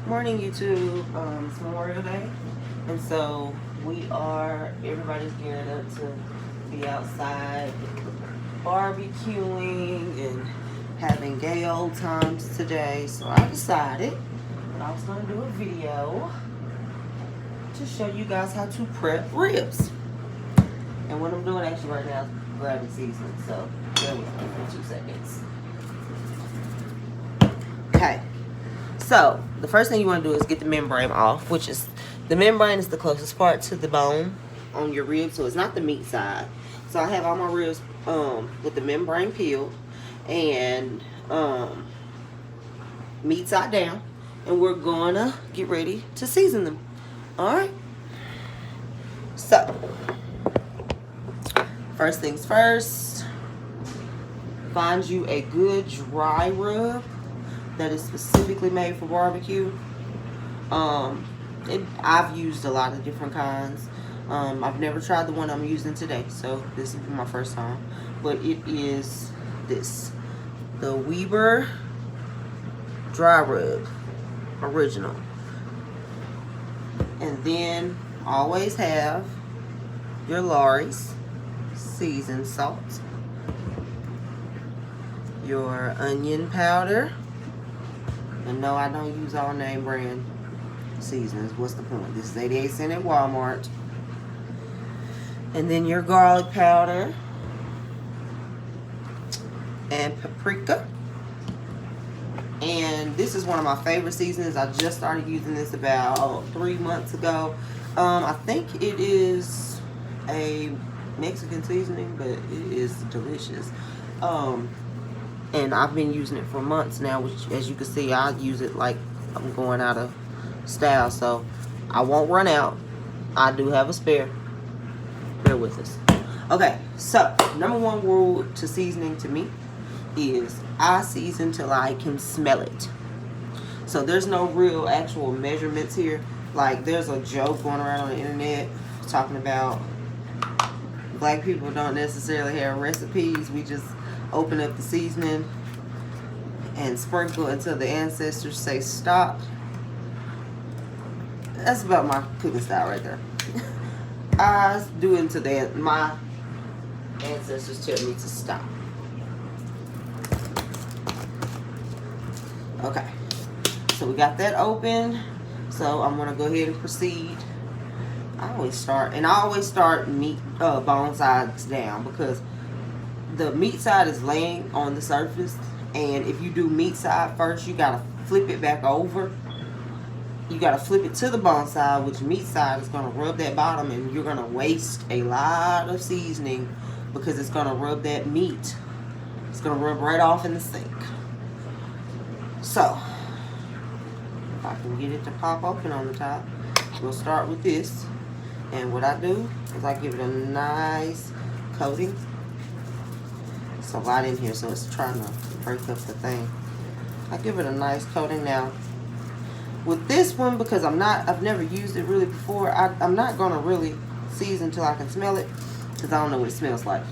Morning, YouTube. It's Memorial Day, and so everybody's gearing up to be outside barbecuing and having gay old times today. So I decided that I was going to do a video to show you guys how to prep ribs. And what I'm doing actually right now is grabbing seasoning. So bear with me for 2 seconds. Okay. So the first thing you want to do is get the membrane off, which is the membrane is the closest part to the bone on your rib, so it's not the meat side. So I have all my ribs with the membrane peeled and meat side down, and we're gonna get ready to season them. All right. So first things first, find you a good dry rub that is specifically made for barbecue. I've used a lot of different kinds. I've never tried the one I'm using today, so this will be my first time. But it is the Weber Dry Rub Original. And then always have your Lawry's seasoned salt, your onion powder. And no, I don't use all name brand seasonings. What's the point? This is 88 cents at Walmart. And then your garlic powder and paprika. And this is one of my favorite seasonings. I just started using this about 3 months ago. I think it is a Mexican seasoning, but it is delicious. And I've been using it for months now, which, as you can see, I use it like I'm going out of style, so I won't run out. I do have a spare. Bear with us. Okay, so number one rule to seasoning to me is I season till I can smell it. So there's no real actual measurements here. Like, there's a joke going around on the internet talking about black people don't necessarily have recipes. We just open up the seasoning and sprinkle until the ancestors say stop. That's about my cooking style right there. I do it until my ancestors tell me to stop. Okay, so we got that open. So I'm gonna go ahead and proceed. I always start meat bone sides down, because the meat side is laying on the surface, and if you do meat side first, you gotta flip it back over. You gotta flip it to the bone side, which meat side is gonna rub that bottom, and you're gonna waste a lot of seasoning because it's gonna rub that meat. It's gonna rub right off in the sink. So if I can get it to pop open on the top, we'll start with this. And what I do is I give it a nice coating. It's a lot in here, so it's trying to break up the thing. I give it a nice coating. Now with this one, because I've never used it really before, I'm not gonna really season until I can smell it, because I don't know what it smells like.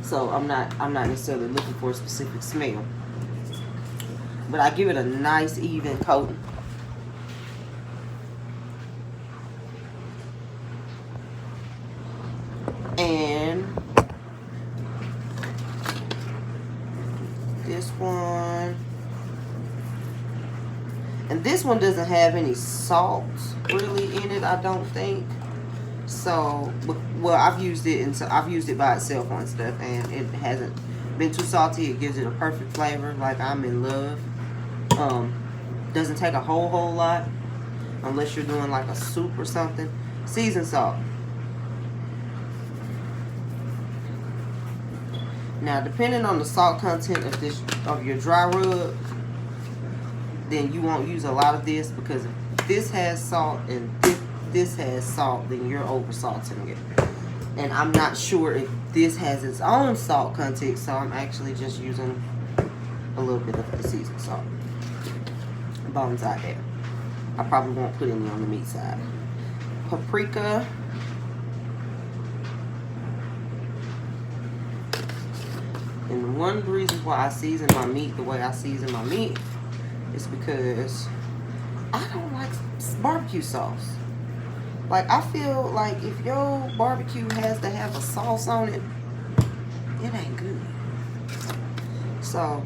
So I'm not necessarily looking for a specific smell, but I give it a nice even coating. And this one doesn't have any salt really in it, I don't think. So, well, I've used it by itself on stuff, and it hasn't been too salty. It gives it a perfect flavor, like I'm in love. Doesn't take a whole lot unless you're doing like a soup or something. Seasoned salt. Now, depending on the salt content of your dry rub, then you won't use a lot of this, because if this has salt and this has salt, then you're over salting it. And I'm not sure if this has its own salt content, so I'm actually just using a little bit of the seasoned salt. Bone side there. I probably won't put any on the meat side. Paprika. And one of the reasons why I season my meat the way I season my meat is because I don't like barbecue sauce. Like, I feel like if your barbecue has to have a sauce on it, it ain't good. So,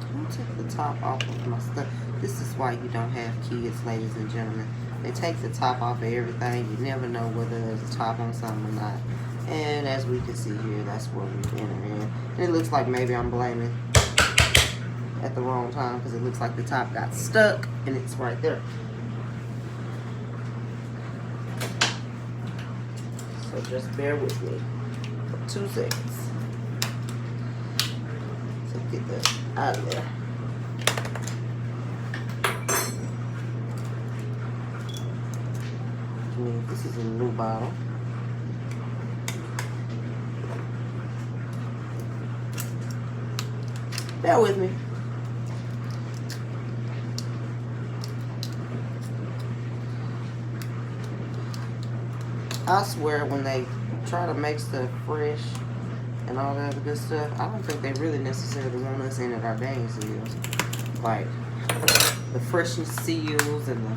I'm gonna take the top off of my stuff. This is why you don't have kids, ladies and gentlemen. They take the top off of everything. You never know whether there's a top on something or not. And as we can see here, that's where we enter in. And it looks like maybe I'm blaming at the wrong time because it looks like the top got stuck and it's right there. So just bear with me for 2 seconds. So get that out of there. This is a new bottle. Bear with me. I swear when they try to make stuff fresh and all that other good stuff, I don't think they really necessarily want us in at our dang seals. Like the freshness seals and the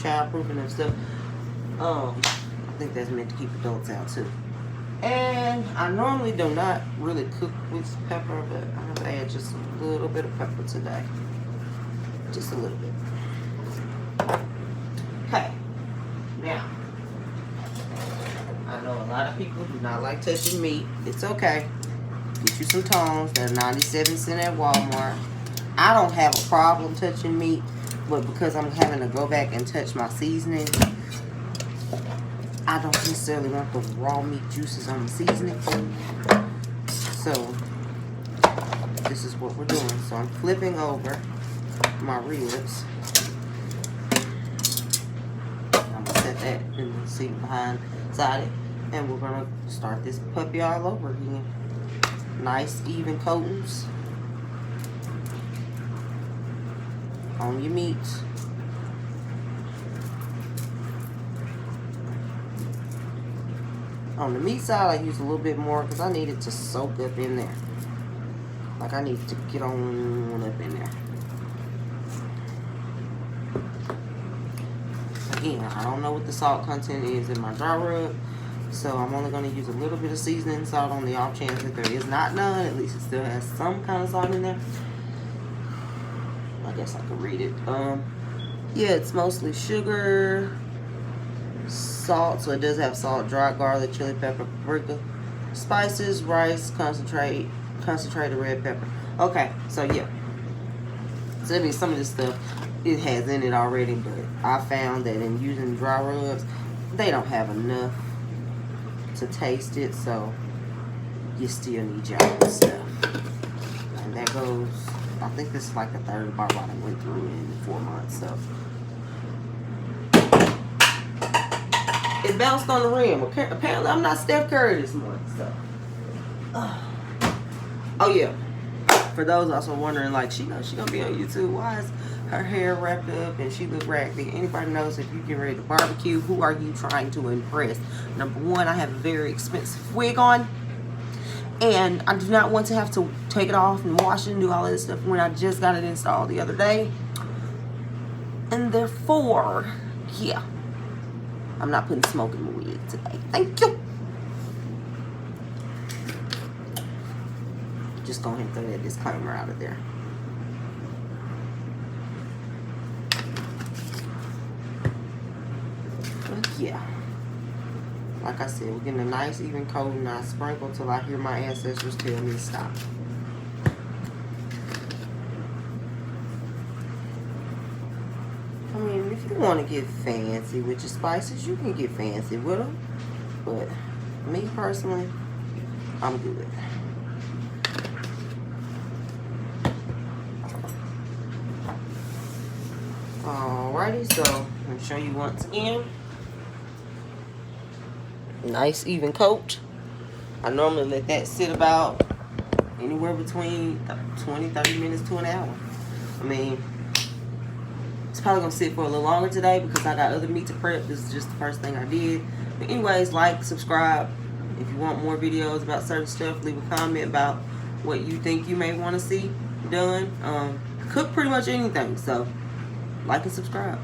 childproofing and stuff. I think that's meant to keep adults out too. And I normally do not really cook with pepper, but I'm gonna add just a little bit of pepper today. Just a little bit. Okay. Now, I know a lot of people do not like touching meat. It's okay. Get you some tongs. They're 97 cents at Walmart. I don't have a problem touching meat, but because I'm having to go back and touch my seasoning, I don't necessarily want the raw meat juices on the seasoning. So, this is what we're doing. So, I'm flipping over my ribs. I'm going to set that in the seat behind it. And we're going to start this puppy all over again. Nice, even coatings on your meat. On the meat side, I use a little bit more because I need it to soak up in there. Like I need it to get on up in there. Again, I don't know what the salt content is in my dry rub, so I'm only going to use a little bit of seasoning salt on the off chance that there is not none. At least it still has some kind of salt in there. I guess I could read it. Yeah, it's mostly sugar, salt, so it does have salt, dry garlic, chili pepper, paprika, spices, rice, concentrated red pepper. Okay, so yeah. So that means some of this stuff it has in it already, but I found that in using dry rubs, they don't have enough to taste it, so you still need your own stuff. And that goes, I think this is like the third bottle I went through in 4 months, so. It bounced on the rim. Apparently, I'm not Steph Curry this morning, so. Oh, yeah. For those also wondering, like, she knows she's going to be on YouTube. Why is her hair wrapped up and she look raggedy? Anybody knows if you get ready to barbecue, who are you trying to impress? Number one, I have a very expensive wig on. And I do not want to have to take it off and wash it and do all of this stuff when I just got it installed the other day. And therefore, yeah. I'm not putting smoke in the wig today. Thank you. Just go ahead and throw that disclaimer out of there. But yeah. Like I said, we're getting a nice even coating. I sprinkle till I hear my ancestors tell me to stop. I mean, if you want to get fancy with your spices, you can get fancy with them. But me personally, I'm good. Alrighty, so I'm going to show you once again. Nice even coat. I normally let that sit about anywhere between 20-30 minutes to an hour. I mean, it's probably gonna sit for a little longer today because I got other meat to prep. This is just the first thing I did. But anyways, like, subscribe. If you want more videos about certain stuff, leave a comment about what you think you may want to see done. Cook pretty much anything, so like and subscribe.